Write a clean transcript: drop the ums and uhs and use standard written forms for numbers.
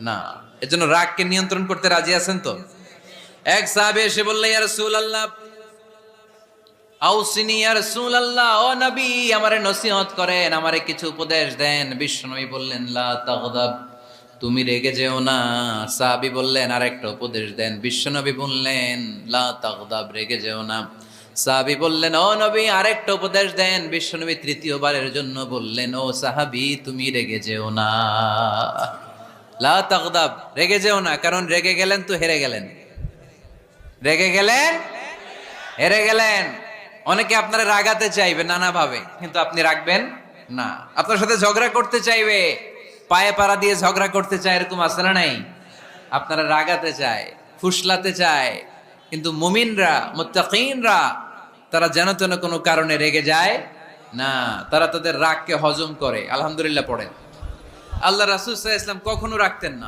না। এজন্য রাগকে নিয়ন্ত্রণ করতে রাজি আছেন তো? এক সাহাবী এসে বললেন, ইয়া রাসূলুল্লাহ, আউসিনি ইয়া রাসূলুল্লাহ, ও নবী আমারে নসিহত করেন, আমারে কিছু উপদেশ দেন। বিশ্বনবী বললেন, লা তাগদাব, তুমি রেগে যেও না। সাহাবী বললেন, আরেকটা উপদেশ দেন। বিশ্বনবী বললেন, লা তাগদাব, রেগে যেও না। সাহাবী বললেন, ও নবী আরেকটা উপদেশ দেন। বিশ্বনবী তৃতীয়বারের জন্য বললেন, ও সাহাবী তুমি রেগে যেও না। লা তাগদাব, রেগে যেও না, কারণ রেগে গেলেন তো হেরে গেলেন। রেগে গেলেন হেরে গেলেন। অনেকে আপনারা রাগাতে চাইবে নানাভাবে, কিন্তু আপনি রাখবেন না। আপনার সাথে ঝগড়া করতে চাইবে, পায়ে পাড়া দিয়ে ঝগড়া করতে চায়, এরকম আছে না নাই? আপনারা রাগাতে চায়, ফুসলাতে চায়, কিন্তু মুমিনরা, মুত্তাকিনরা, তারা যেন তেন কোনো কারণে রেগে যায় না। তারা তাদের রাগকে হজম করে। আলহামদুলিল্লাহ পড়েন। আল্লাহ রাসূল সাল্লাল্লাহু আলাইহি ওয়াসাল্লাম কখনো রাখতেন না।